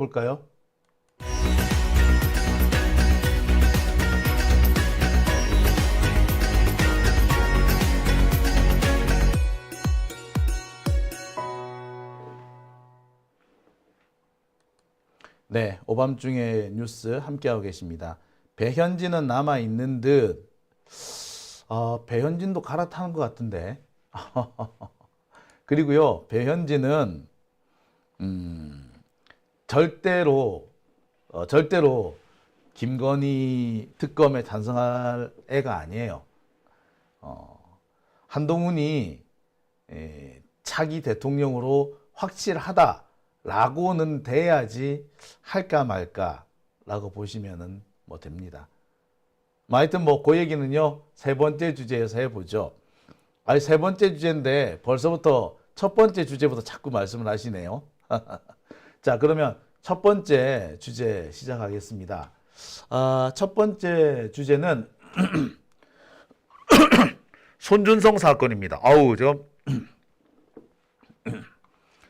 볼까요? 네, 오밤중의 뉴스 함께하고 계십니다. 배현진은 남아있는 듯, 배현진도 갈아타는 것 같은데. 그리고요, 배현진은, 절대로 김건희 특검에 찬성할 애가 아니에요. 한동훈이 차기 대통령으로 확실하다라고는 돼야지 할까 말까라고 보시면은 뭐 됩니다. 하여튼 뭐 그 얘기는요 세 번째 주제에서 해보죠. 아니 세 번째 주제인데 벌써부터 첫 번째 주제부터 자꾸 말씀을 하시네요. 자 그러면 첫 번째 주제 시작하겠습니다. 첫 번째 주제는 손준성 사건입니다. 아우 저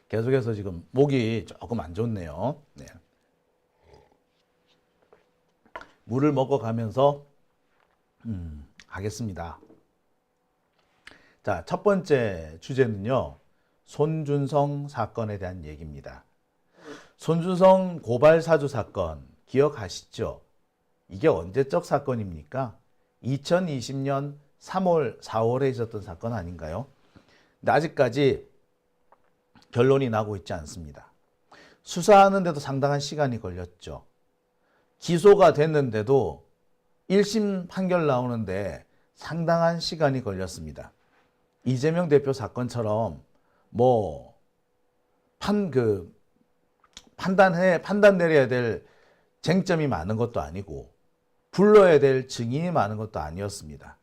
계속해서 지금 목이 조금 안 좋네요. 네. 물을 먹어가면서 하겠습니다. 자, 첫 번째 주제는요. 손준성 사건에 대한 얘기입니다. 손준성 고발 사주 사건 기억하시죠? 이게 언제적 사건입니까? 2020년 3월, 4월에 있었던 사건 아닌가요? 근데 아직까지 결론이 나고 있지 않습니다. 수사하는데도 상당한 시간이 걸렸죠. 기소가 됐는데도 1심 판결 나오는데 상당한 시간이 걸렸습니다. 이재명 대표 사건처럼 뭐 판단 내려야 될 쟁점이 많은 것도 아니고 불러야 될 증인이 많은 것도 아니었습니다.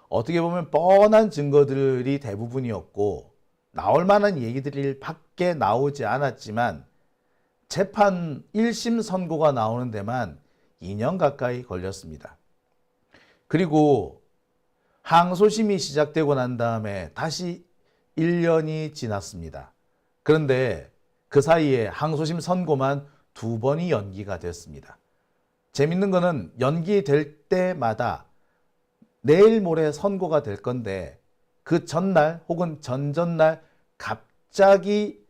어떻게 보면 뻔한 증거들이 대부분이었고 나올 만한 얘기들이 밖에 나오지 않았지만 재판 1심 선고가 나오는 데만 2년 가까이 걸렸습니다. 그리고 항소심이 시작되고 난 다음에 다시 1년이 지났습니다. 그런데 그 사이에 항소심 선고만 2번이 연기가 됐습니다. 재밌는 거는 연기될 때마다 내일 모레 선고가 될 건데 그 전날 혹은 전전날 갑자기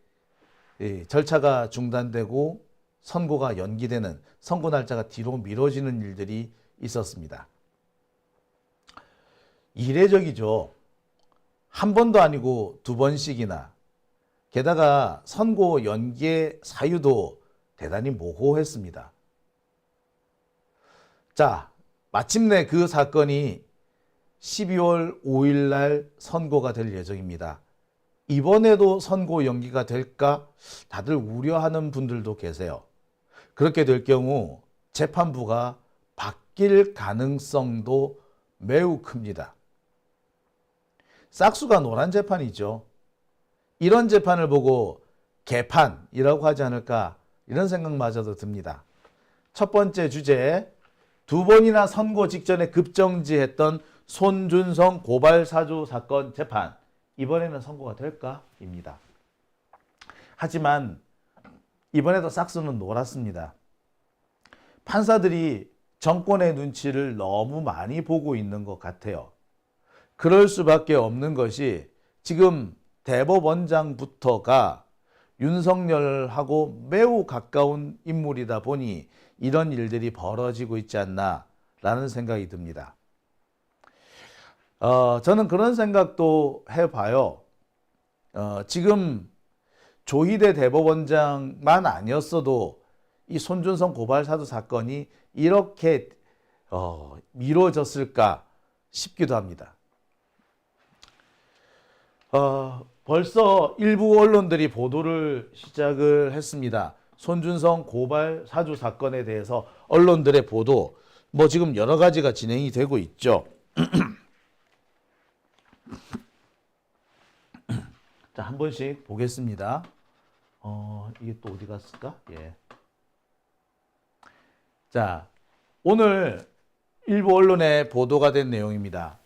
절차가 중단되고 선고가 연기되는 선고 날짜가 뒤로 미뤄지는 일들이 있었습니다. 이례적이죠. 한 번도 아니고 2번씩이나. 게다가 선고 연기의 사유도 대단히 모호했습니다. 자, 마침내 그 사건이 12월 5일 날 선고가 될 예정입니다. 이번에도 선고 연기가 될까? 다들 우려하는 분들도 계세요. 그렇게 될 경우 재판부가 바뀔 가능성도 매우 큽니다. 싹수가 노란 재판이죠. 이런 재판을 보고 개판이라고 하지 않을까 이런 생각마저도 듭니다. 첫 번째 주제, 2번이나 선고 직전에 급정지했던 손준성 고발 사주 사건 재판, 이번에는 선고가 될까?입니다. 하지만 이번에도 싹수는 노랗습니다. 판사들이 정권의 눈치를 너무 많이 보고 있는 것 같아요. 그럴 수밖에 없는 것이 지금 대법원장부터가 윤석열하고 매우 가까운 인물이다 보니 이런 일들이 벌어지고 있지 않나라는 생각이 듭니다. 저는 그런 생각도 해봐요. 지금 조희대 대법원장만 아니었어도 이 손준성 고발 사주 사건이 이렇게 미뤄졌을까 싶기도 합니다. 벌써 일부 언론들이 보도를 시작을 했습니다. 손준성 고발 사주 사건에 대해서 언론들의 보도, 뭐 지금 여러 가지가 진행이 되고 있죠. 자, 한 번씩 보겠습니다. 이게 또 어디 갔을까? 예. 자, 오늘 일부 언론에 보도가 된 내용입니다.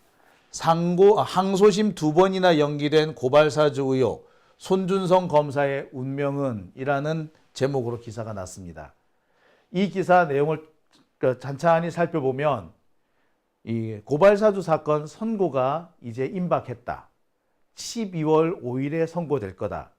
항소심 2번이나 연기된 고발사주 의혹, 손준성 검사의 운명은? 이라는 제목으로 기사가 났습니다. 이 기사 내용을 찬찬히 살펴보면 이 고발사주 사건 선고가 이제 임박했다. 12월 5일에 선고될 거다.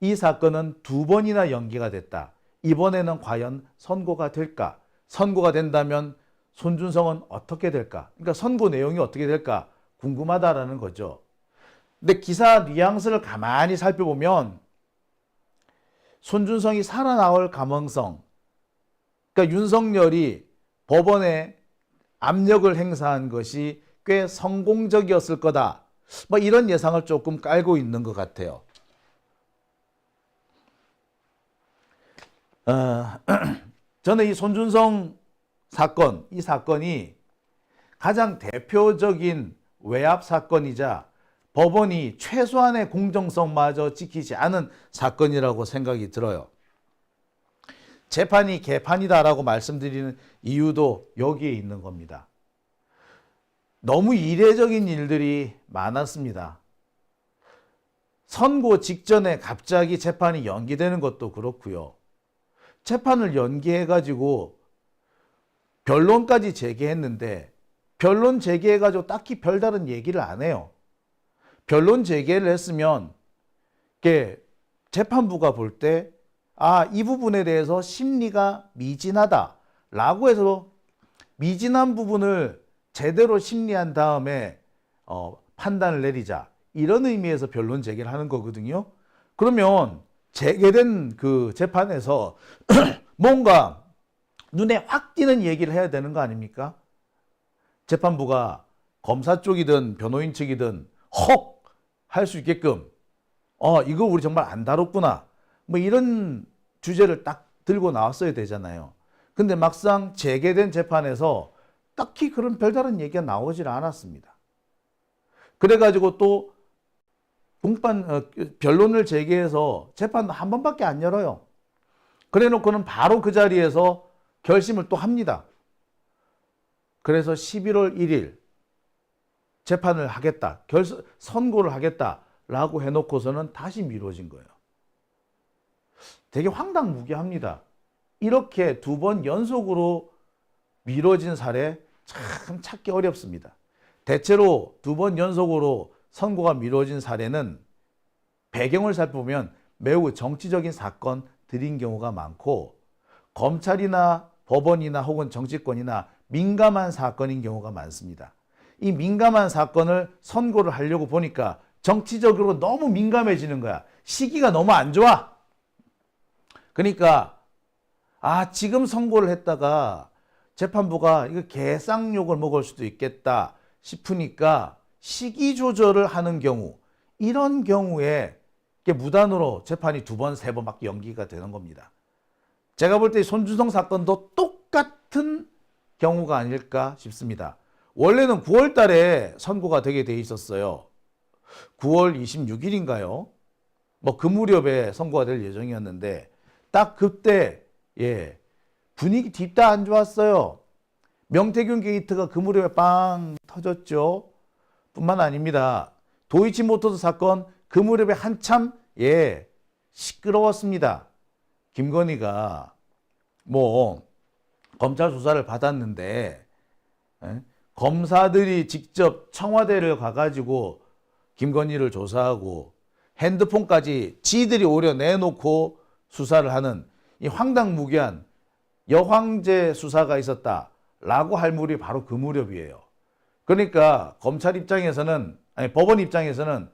이 사건은 2번이나 연기가 됐다. 이번에는 과연 선고가 될까? 선고가 된다면 손준성은 어떻게 될까? 그러니까 선고 내용이 어떻게 될까? 궁금하다라는 거죠. 근데 기사 뉘앙스를 가만히 살펴보면 손준성이 살아나올 가능성, 그러니까 윤석열이 법원에 압력을 행사한 것이 꽤 성공적이었을 거다. 뭐 이런 예상을 조금 깔고 있는 것 같아요. 저는 이 손준성 사건, 이 사건이 가장 대표적인 외압 사건이자 법원이 최소한의 공정성마저 지키지 않은 사건이라고 생각이 들어요. 재판이 개판이다라고 말씀드리는 이유도 여기에 있는 겁니다. 너무 이례적인 일들이 많았습니다. 선고 직전에 갑자기 재판이 연기되는 것도 그렇고요. 재판을 연기해가지고 변론까지 제기했는데 변론 제기해가지고 딱히 별다른 얘기를 안 해요. 변론 제기를 했으면 재판부가 볼 때 이 부분에 대해서 심리가 미진하다라고 해서 미진한 부분을 제대로 심리한 다음에 판단을 내리자, 이런 의미에서 변론 제기를 하는 거거든요. 그러면 재개된 그 재판에서 뭔가 눈에 확 띄는 얘기를 해야 되는 거 아닙니까? 재판부가 검사 쪽이든 변호인 측이든 헉! 할 수 있게끔 이거 우리 정말 안 다뤘구나, 뭐 이런 주제를 딱 들고 나왔어야 되잖아요. 근데 막상 재개된 재판에서 딱히 그런 별다른 얘기가 나오질 않았습니다. 그래가지고 또 변론을 제기해서 재판 한 번밖에 안 열어요. 그래 놓고는 바로 그 자리에서 결심을 또 합니다. 그래서 11월 1일 재판을 하겠다, 선고를 하겠다라고 해놓고서는 다시 미뤄진 거예요. 되게 황당무계합니다. 이렇게 2번 연속으로 미뤄진 사례 참 찾기 어렵습니다. 대체로 2번 연속으로 선고가 미뤄진 사례는 배경을 살펴보면 매우 정치적인 사건들인 경우가 많고, 검찰이나 법원이나 혹은 정치권이나 민감한 사건인 경우가 많습니다. 이 민감한 사건을 선고를 하려고 보니까 정치적으로 너무 민감해지는 거야. 시기가 너무 안 좋아. 그러니까 지금 선고를 했다가 재판부가 이거 개쌍욕을 먹을 수도 있겠다 싶으니까 시기 조절을 하는 경우, 이런 경우에 무단으로 재판이 2번, 3번밖에 연기가 되는 겁니다. 제가 볼 때 손준성 사건도 똑같은 경우가 아닐까 싶습니다. 원래는 9월 달에 선고가 되게 돼 있었어요. 9월 26일인가요? 뭐 그 무렵에 선고가 될 예정이었는데 딱 그때 분위기 딥다 안 좋았어요. 명태균 게이트가 그 무렵에 빵 터졌죠. 뿐만 아닙니다. 도이치모터스 사건 그 무렵에 한참 시끄러웠습니다. 김건희가 뭐 검찰 조사를 받았는데 검사들이 직접 청와대를 가가지고 김건희를 조사하고 핸드폰까지 지들이 오려 내놓고 수사를 하는 이 황당무계한 여황제 수사가 있었다라고 할 무렵이 바로 그 무렵이에요. 그러니까 검찰 입장에서는, 법원 입장에서는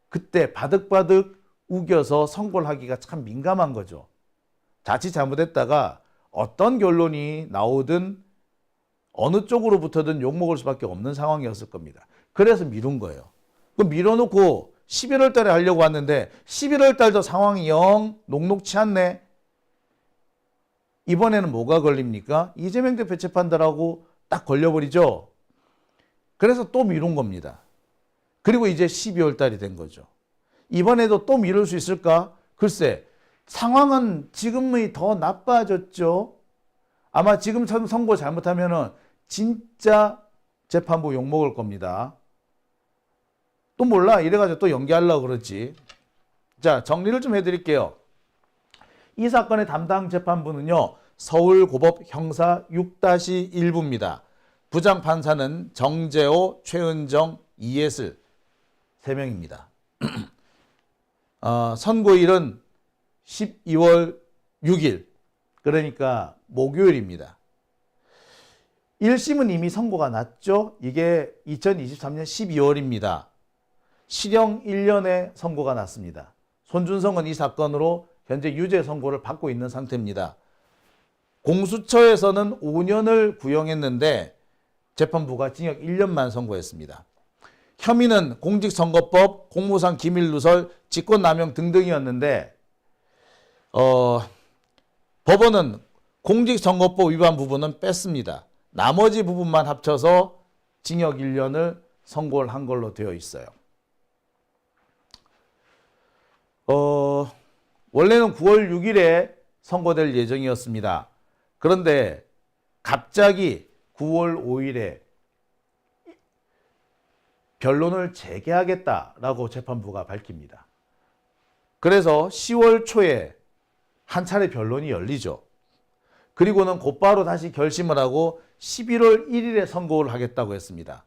그때 바득바득 우겨서 선고를 하기가 참 민감한 거죠. 자칫 잘못했다가 어떤 결론이 나오든 어느 쪽으로부터든 욕먹을 수밖에 없는 상황이었을 겁니다. 그래서 미룬 거예요. 그럼 밀어놓고 11월 달에 하려고 왔는데 11월 달도 상황이 영 녹록치 않네. 이번에는 뭐가 걸립니까? 이재명 대표 재판들하고 딱 걸려버리죠. 그래서 또 미룬 겁니다. 그리고 이제 12월 달이 된 거죠. 이번에도 또 미룰 수 있을까? 글쎄, 상황은 지금이 더 나빠졌죠. 아마 지금 선고 잘못하면은 진짜 재판부 욕먹을 겁니다. 또 몰라, 이래가지고 또 연기하려고 그러지. 자, 정리를 좀 해드릴게요. 이 사건의 담당 재판부는요, 서울고법 형사 6-1부입니다. 부장판사는 정재호, 최은정, 이예슬 3명입니다. 선고일은 12월 6일, 그러니까 목요일입니다. 1심은 이미 선고가 났죠. 이게 2023년 12월입니다. 실형 1년의 선고가 났습니다. 손준성은 이 사건으로 현재 유죄 선고를 받고 있는 상태입니다. 공수처에서는 5년을 구형했는데 재판부가 징역 1년만 선고했습니다. 혐의는 공직선거법, 공무상 기밀누설, 직권남용 등등이었는데 법원은 공직선거법 위반 부분은 뺐습니다. 나머지 부분만 합쳐서 징역 1년을 선고를 한 걸로 되어 있어요. 원래는 9월 6일에 선고될 예정이었습니다. 그런데 갑자기 9월 5일에 변론을 재개하겠다라고 재판부가 밝힙니다. 그래서 10월 초에 한 차례 변론이 열리죠. 그리고는 곧바로 다시 결심을 하고 11월 1일에 선고를 하겠다고 했습니다.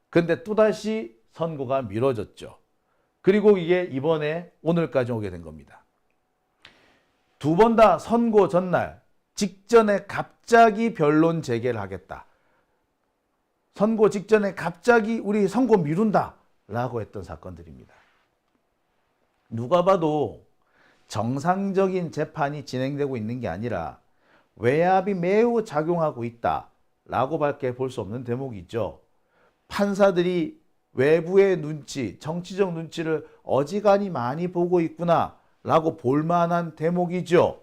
그런데 또다시 선고가 미뤄졌죠. 그리고 이게 이번에 오늘까지 오게 된 겁니다. 두 번 다 선고 전날 직전에 갑자기 변론 재개를 하겠다. 선고 직전에 갑자기 우리 선고 미룬다 라고 했던 사건들입니다. 누가 봐도 정상적인 재판이 진행되고 있는 게 아니라 외압이 매우 작용하고 있다 라고 밖에 볼 수 없는 대목이죠. 판사들이 외부의 눈치, 정치적 눈치를 어지간히 많이 보고 있구나 라고 볼만한 대목이죠.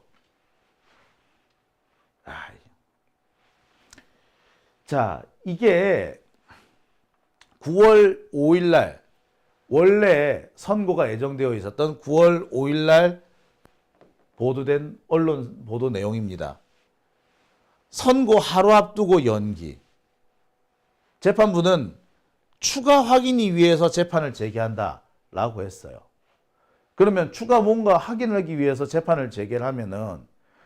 자, 이게 9월 5일 날 원래 선고가 예정되어 있었던 9월 5일 날 보도된 언론 보도 내용입니다. 선고 하루 앞두고 연기. 재판부는 추가 확인이 위해서 재판을 재개한다라고 했어요. 그러면 추가 뭔가 확인하기 위해서 재판을 재개를 하면은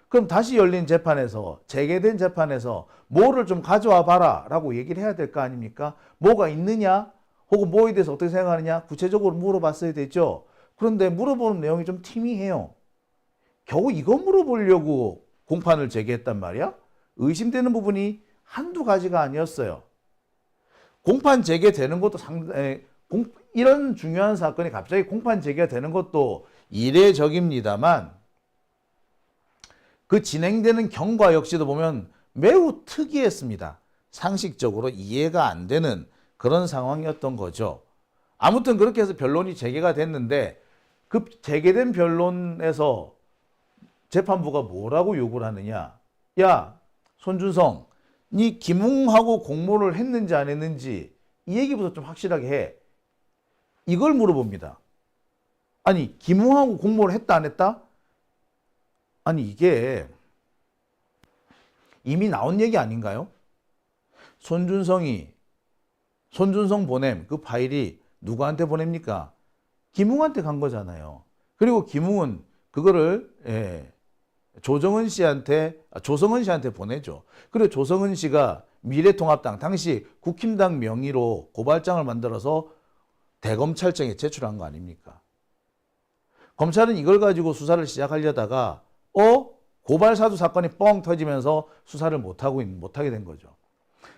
그럼 다시 열린 재판에서 재개된 재판에서 뭐를 좀 가져와 봐라 라고 얘기를 해야 될 거 아닙니까? 뭐가 있느냐? 혹은 뭐에 대해서 어떻게 생각하느냐? 구체적으로 물어봤어야 되죠. 그런데 물어보는 내용이 좀 티미해요. 겨우 이거 물어보려고 공판을 재개했단 말이야? 의심되는 부분이 한두 가지가 아니었어요. 공판 재개되는 것도 이런 중요한 사건이 갑자기 공판 재개가 되는 것도 이례적입니다만 그 진행되는 경과 역시도 보면 매우 특이했습니다. 상식적으로 이해가 안 되는 그런 상황이었던 거죠. 아무튼 그렇게 해서 변론이 재개가 됐는데 그 재개된 변론에서 재판부가 뭐라고 요구를 하느냐. 야, 손준성, 니 김웅하고 공모를 했는지 안 했는지 이 얘기부터 좀 확실하게 해. 이걸 물어봅니다. 아니, 김웅하고 공모를 했다 안 했다? 아니, 이게 이미 나온 얘기 아닌가요? 손준성 보냄 그 파일이 누구한테 보냅니까? 김웅한테 간 거잖아요. 그리고 김웅은 그거를 조성은 씨한테 보내죠. 그리고 조성은 씨가 미래통합당 당시 국힘당 명의로 고발장을 만들어서 대검찰청에 제출한 거 아닙니까? 검찰은 이걸 가지고 수사를 시작하려다가 고발사주 사건이 뻥 터지면서 수사를 못하게 된 거죠.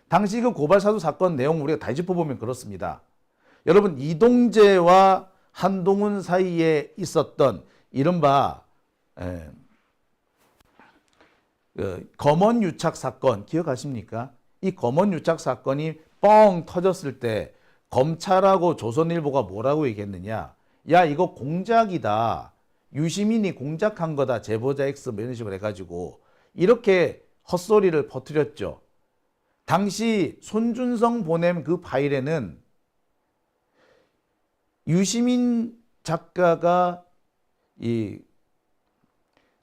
당시 그 고발사주 사건 내용 우리가 다 짚어보면 그렇습니다. 여러분, 이동재와 한동훈 사이에 있었던 이른바 검언유착 사건 기억하십니까? 이 검언유착 사건이 뻥 터졌을 때 검찰하고 조선일보가 뭐라고 얘기했느냐. 야, 이거 공작이다. 유시민이 공작한 거다. 제보자 X 뭐 이런 식으로 해가지고 이렇게 헛소리를 퍼뜨렸죠. 당시 손준성 보냄 그 파일에는 유시민 작가가 이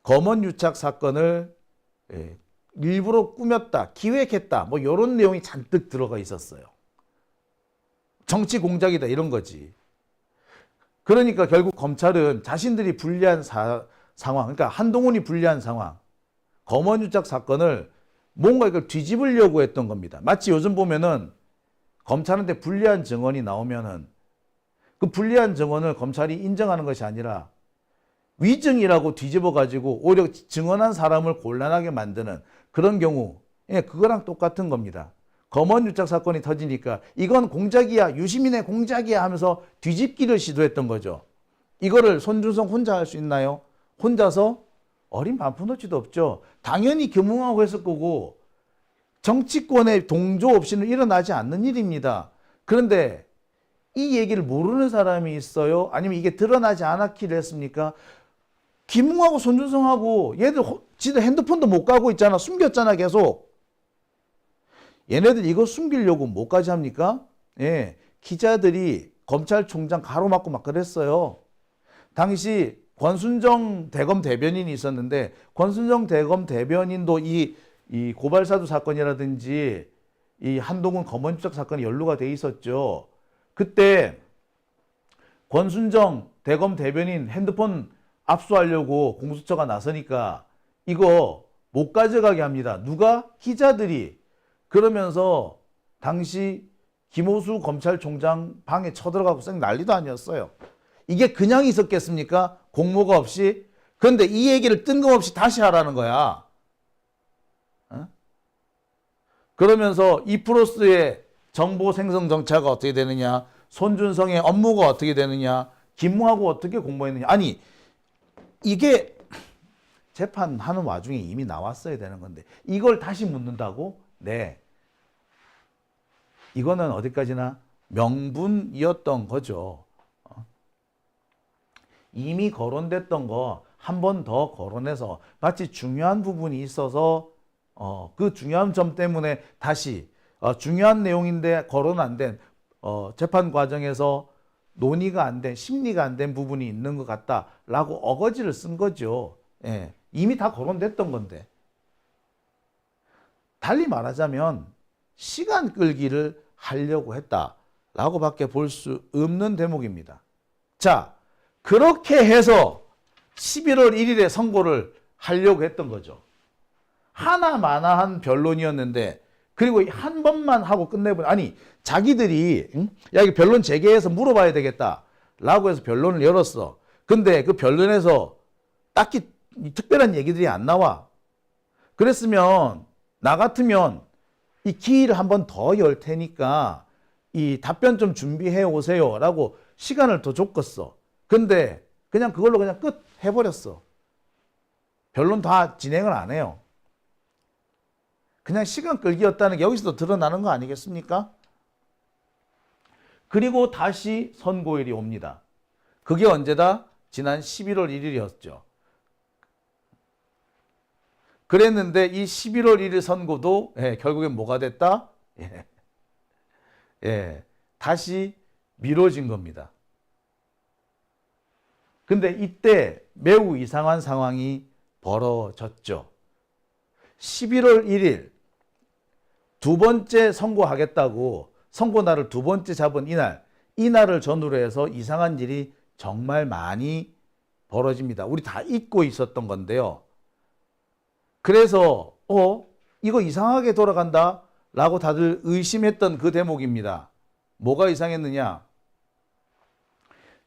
검언유착 사건을 일부러 꾸몄다, 기획했다, 뭐 이런 내용이 잔뜩 들어가 있었어요. 정치 공작이다 이런 거지. 그러니까 결국 검찰은 자신들이 불리한 상황, 그러니까 한동훈이 불리한 상황, 검언유착 사건을 뭔가 이걸 뒤집으려고 했던 겁니다. 마치 요즘 보면은 검찰한테 불리한 증언이 나오면은 그 불리한 증언을 검찰이 인정하는 것이 아니라 위증이라고 뒤집어 가지고 오히려 증언한 사람을 곤란하게 만드는 그런 경우, 예, 그거랑 똑같은 겁니다. 검언유착 사건이 터지니까 이건 공작이야, 유시민의 공작이야 하면서 뒤집기를 시도했던 거죠. 이거를 손준성 혼자 할 수 있나요? 혼자서 어린 반푼어치도 없죠. 당연히 겸응하고 했을 거고 정치권의 동조 없이는 일어나지 않는 일입니다. 그런데 이 얘기를 모르는 사람이 있어요? 아니면 이게 드러나지 않았기를 했습니까? 김웅하고 손준성하고 얘들 지들 핸드폰도 못 가고 있잖아. 숨겼잖아 계속. 얘네들 이거 숨기려고 뭐까지 합니까? 예, 기자들이 검찰총장 가로막고 막 그랬어요. 당시 권순정 대검 대변인이 있었는데 권순정 대검 대변인도 이 고발사주 사건이라든지 이 한동훈 검언유착 사건이 연루가 돼 있었죠. 그때 권순정 대검 대변인 핸드폰 압수하려고 공수처가 나서니까 이거 못 가져가게 합니다. 누가? 기자들이. 그러면서 당시 김호수 검찰총장 방에 쳐들어가고 쌩 난리도 아니었어요. 이게 그냥 있었겠습니까? 공모가 없이. 그런데 이 얘기를 뜬금없이 다시 하라는 거야. 어? 그러면서 이프로스의 정보 생성 정체가 어떻게 되느냐, 손준성의 업무가 어떻게 되느냐, 김무하고 어떻게 공모했느냐. 아니 이게 재판하는 와중에 이미 나왔어야 되는 건데 이걸 다시 묻는다고? 네. 이거는 어디까지나 명분이었던 거죠. 이미 거론됐던 거 한 번 더 거론해서 마치 중요한 부분이 있어서 그 중요한 점 때문에 다시 중요한 내용인데 거론 안 된 재판 과정에서 논의가 안 된, 심리가 안 된 부분이 있는 것 같다라고 어거지를 쓴 거죠. 예, 이미 다 거론됐던 건데. 달리 말하자면 시간 끌기를 하려고 했다라고 밖에 볼 수 없는 대목입니다. 자, 그렇게 해서 11월 1일에 선고를 하려고 했던 거죠. 하나마나한 변론이었는데 그리고 한 번만 하고 끝내버려. 아니 자기들이 야 이거 변론 재개해서 물어봐야 되겠다라고 해서 변론을 열었어. 근데 그 변론에서 딱히 특별한 얘기들이 안 나와. 그랬으면 나 같으면 이 기회를 한 번 더 열 테니까 이 답변 좀 준비해 오세요라고 시간을 더 줬겠어. 근데 그냥 그걸로 그냥 끝 해버렸어. 변론 다 진행을 안 해요. 그냥 시간 끌기였다는 게 여기서도 드러나는 거 아니겠습니까? 그리고 다시 선고일이 옵니다. 그게 언제다? 지난 11월 1일이었죠. 그랬는데 이 11월 1일 선고도 결국엔 뭐가 됐다? 다시 미뤄진 겁니다. 근데 이때 매우 이상한 상황이 벌어졌죠. 11월 1일 두 번째 선고하겠다고 선고날을 두 번째 잡은 이날을 전후로 해서 이상한 일이 정말 많이 벌어집니다. 우리 다 잊고 있었던 건데요. 그래서 이거 이상하게 돌아간다 라고 다들 의심했던 그 대목입니다. 뭐가 이상했느냐?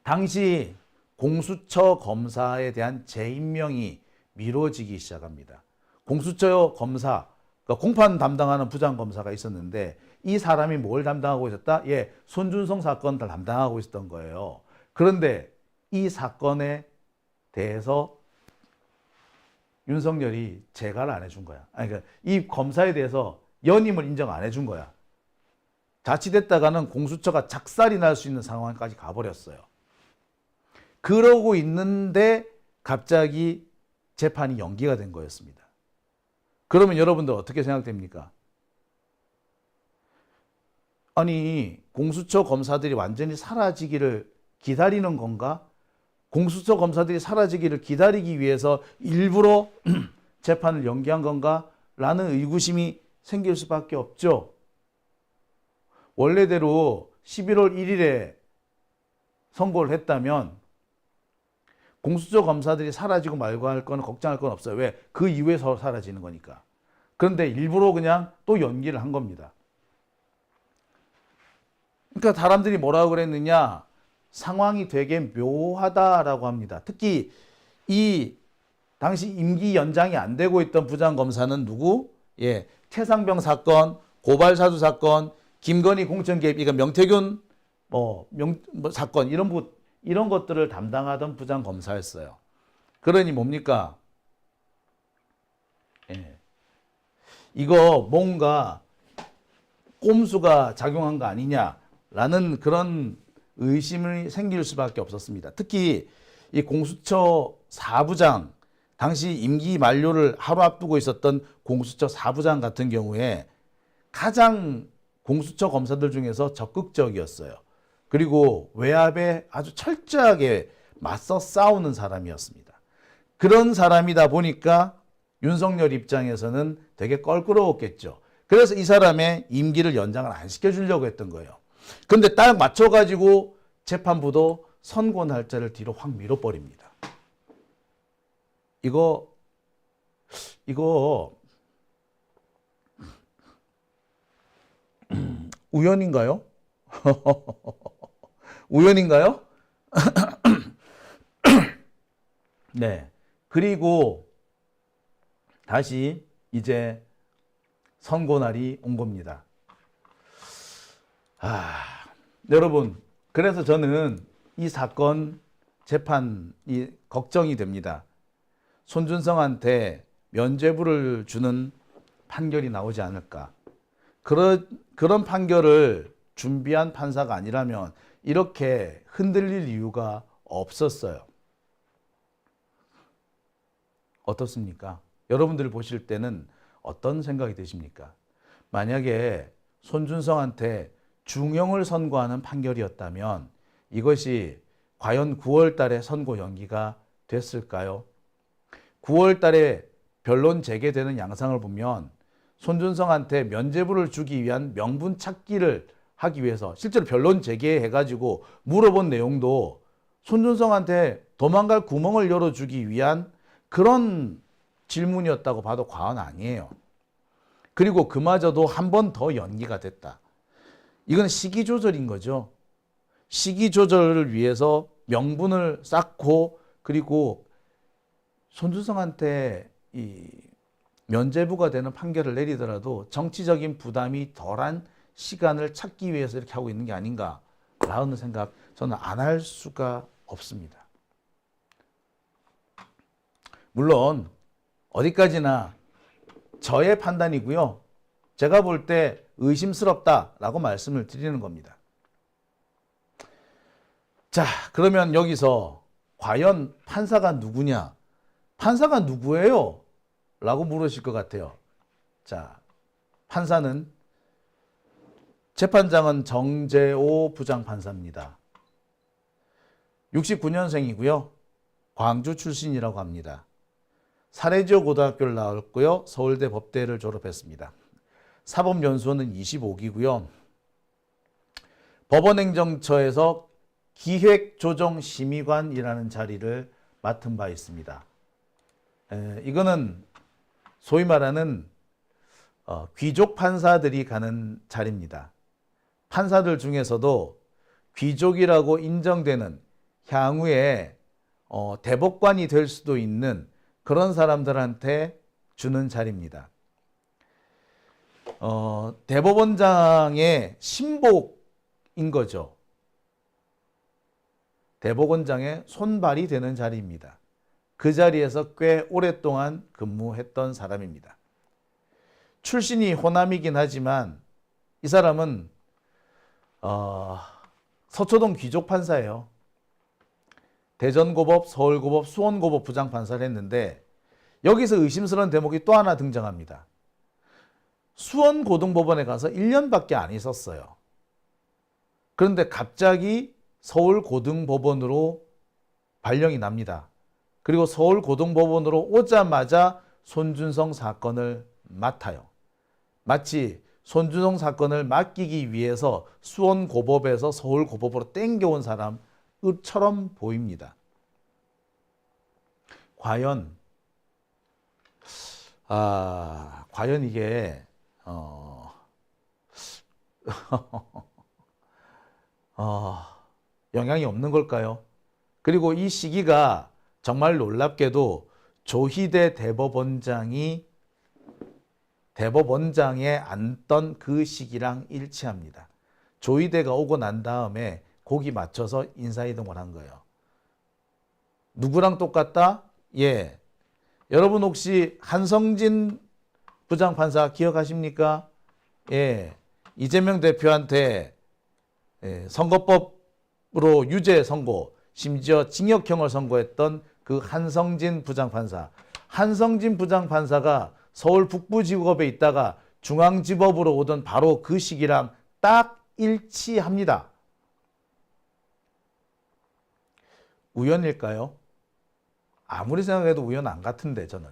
당시 공수처 검사에 대한 재임명이 미뤄지기 시작합니다. 공수처 검사, 그러니까 공판 담당하는 부장검사가 있었는데 이 사람이 뭘 담당하고 있었다? 손준성 사건을 담당하고 있었던 거예요. 그런데 이 사건에 대해서 윤석열이 재가를 안 해준 거야. 그러니까 이 검사에 대해서 연임을 인정 안 해준 거야. 자칫했다가는 공수처가 작살이 날 수 있는 상황까지 가버렸어요. 그러고 있는데 갑자기 재판이 연기가 된 거였습니다. 그러면 여러분들 어떻게 생각됩니까? 아니, 공수처 검사들이 완전히 사라지기를 기다리는 건가? 공수처 검사들이 사라지기를 기다리기 위해서 일부러 재판을 연기한 건가? 라는 의구심이 생길 수밖에 없죠. 원래대로 11월 1일에 선고를 했다면 공수처 검사들이 사라지고 말고 할 거는 걱정할 건 없어요. 왜? 그 이후에 사라지는 거니까. 그런데 일부러 그냥 또 연기를 한 겁니다. 그러니까 사람들이 뭐라고 그랬느냐? 상황이 되게 묘하다라고 합니다. 특히 이 당시 임기 연장이 안 되고 있던 부장검사는 누구? 예, 최상병 사건, 고발사주 사건, 김건희 공천 개입, 이거 명태균 사건 이런 것들을 담당하던 부장검사였어요. 그러니 뭡니까? 예, 이거 뭔가 꼼수가 작용한 거 아니냐라는 그런 의심이 생길 수밖에 없었습니다. 특히 이 공수처 4부장, 당시 임기 만료를 하루 앞두고 있었던 공수처 4부장 같은 경우에 가장 공수처 검사들 중에서 적극적이었어요. 그리고 외압에 아주 철저하게 맞서 싸우는 사람이었습니다. 그런 사람이다 보니까 윤석열 입장에서는 되게 껄끄러웠겠죠. 그래서 이 사람의 임기를 연장을 안 시켜주려고 했던 거예요. 근데 딱 맞춰가지고 재판부도 선고 날짜를 뒤로 확 밀어버립니다. 이거 우연인가요? 우연인가요? 네. 그리고 다시 이제 선고날이 온 겁니다. 여러분, 그래서 저는 이 사건 재판이 걱정이 됩니다. 손준성한테 면죄부를 주는 판결이 나오지 않을까. 그런 판결을 준비한 판사가 아니라면 이렇게 흔들릴 이유가 없었어요. 어떻습니까? 여러분들이 보실 때는 어떤 생각이 드십니까? 만약에 손준성한테 중형을 선고하는 판결이었다면 이것이 과연 9월 달에 선고 연기가 됐을까요? 9월 달에 변론 재개되는 양상을 보면 손준성한테 면죄부를 주기 위한 명분 찾기를 하기 위해서 실제로 변론 재개해가지고 물어본 내용도 손준성한테 도망갈 구멍을 열어주기 위한 그런 질문이었다고 봐도 과언 아니에요. 그리고 그마저도 한 번 더 연기가 됐다. 이건 시기 조절인 거죠. 시기 조절을 위해서 명분을 쌓고 그리고 손준성한테 이 면죄부가 되는 판결을 내리더라도 정치적인 부담이 덜한 시간을 찾기 위해서 이렇게 하고 있는 게 아닌가라는 생각 저는 안 할 수가 없습니다. 물론 어디까지나 저의 판단이고요. 제가 볼 때 의심스럽다라고 말씀을 드리는 겁니다. 자, 그러면 여기서 과연 판사가 누구냐? 판사가 누구예요? 라고 물으실 것 같아요. 자, 판사는 재판장은 정재호 부장판사입니다. 69년생이고요. 광주 출신이라고 합니다. 사례지역 고등학교를 나왔고요. 서울대 법대를 졸업했습니다. 사법연수원은 25기고요. 법원행정처에서 기획조정심의관이라는 자리를 맡은 바 있습니다. 이거는 소위 말하는 귀족 판사들이 가는 자리입니다. 판사들 중에서도 귀족이라고 인정되는 향후에 대법관이 될 수도 있는 그런 사람들한테 주는 자리입니다. 대법원장의 신복인 거죠. 대법원장의 손발이 되는 자리입니다. 그 자리에서 꽤 오랫동안 근무했던 사람입니다. 출신이 호남이긴 하지만 이 사람은 서초동 귀족 판사예요. 대전고법, 서울고법, 수원고법 부장판사를 했는데 여기서 의심스러운 대목이 또 하나 등장합니다. 수원고등법원에 가서 1년밖에 안 있었어요. 그런데 갑자기 서울고등법원으로 발령이 납니다. 그리고 서울고등법원으로 오자마자 손준성 사건을 맡아요. 마치 손준성 사건을 맡기기 위해서 수원고법에서 서울고법으로 땡겨온 사람처럼 보입니다. 과연 이게 영향이 없는 걸까요? 그리고 이 시기가 정말 놀랍게도 조희대 대법원장에 앉던 그 시기랑 일치합니다. 조희대가 오고 난 다음에 거기 맞춰서 인사이동을 한 거예요. 누구랑 똑같다? 예. 여러분 혹시 한성진 부장판사 기억하십니까? 예. 이재명 대표한테 선거법으로 유죄 선고, 심지어 징역형을 선고했던 그 한성진 부장판사. 한성진 부장판사가 서울 북부지법에 있다가 중앙지법으로 오던 바로 그 시기랑 딱 일치합니다. 우연일까요? 아무리 생각해도 우연 안 같은데 저는.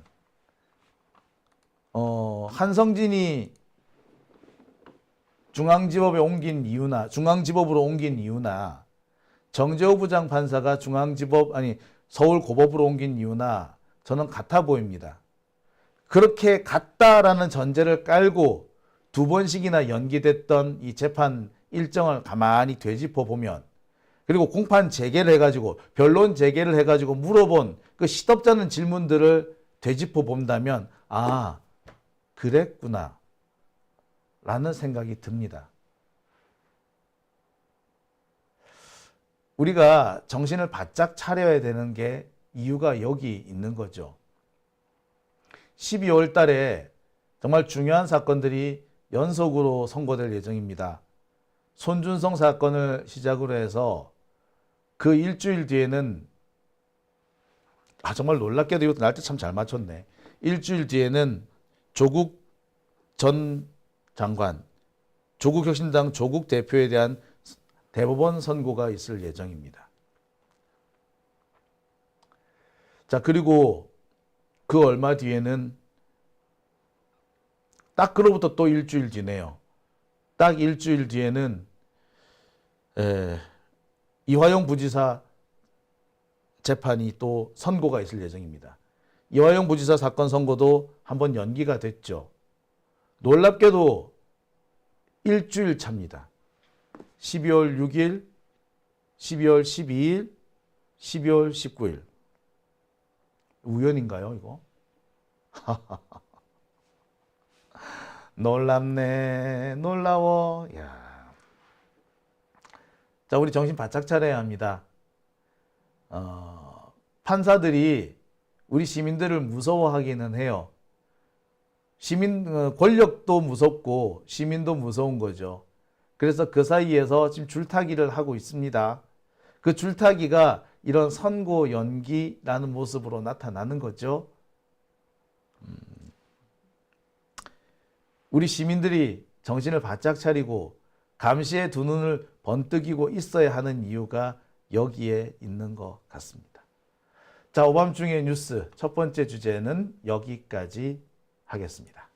한성진이 중앙지법으로 옮긴 이유나 정재호 부장판사가 서울고법으로 옮긴 이유나 저는 같아 보입니다. 그렇게 같다라는 전제를 깔고 두 번씩이나 연기됐던 이 재판 일정을 가만히 되짚어 보면, 그리고 공판 재개를 해가지고 변론 재개를 해가지고 물어본 그 시덥잖은 질문들을 되짚어 본다면 그랬구나 라는 생각이 듭니다. 우리가 정신을 바짝 차려야 되는 게 이유가 여기 있는 거죠. 12월 달에 정말 중요한 사건들이 연속으로 선고될 예정입니다. 손준성 사건을 시작으로 해서 그 일주일 뒤에는 정말 놀랍게도 이것도 날짜 참 잘 맞췄네. 일주일 뒤에는 조국 전 장관, 조국혁신당 조국 대표에 대한 대법원 선고가 있을 예정입니다. 자, 그리고 그 얼마 뒤에는 딱 그로부터 또 일주일 뒤네요. 딱 일주일 뒤에는 이화영 부지사 재판이 또 선고가 있을 예정입니다. 이화영 부지사 사건 선고도 한번 연기가 됐죠. 놀랍게도 일주일 차입니다. 12월 6일, 12월 12일, 12월 19일. 우연인가요, 이거? 놀랍네, 놀라워. 야. 자, 우리 정신 바짝 차려야 합니다. 판사들이 우리 시민들을 무서워하기는 해요. 권력도 무섭고 시민도 무서운 거죠. 그래서 그 사이에서 지금 줄타기를 하고 있습니다. 그 줄타기가 이런 선고 연기라는 모습으로 나타나는 거죠. 우리 시민들이 정신을 바짝 차리고 감시의 두 눈을 번뜩이고 있어야 하는 이유가 여기에 있는 것 같습니다. 자, 오밤중의 뉴스 첫 번째 주제는 여기까지 하겠습니다.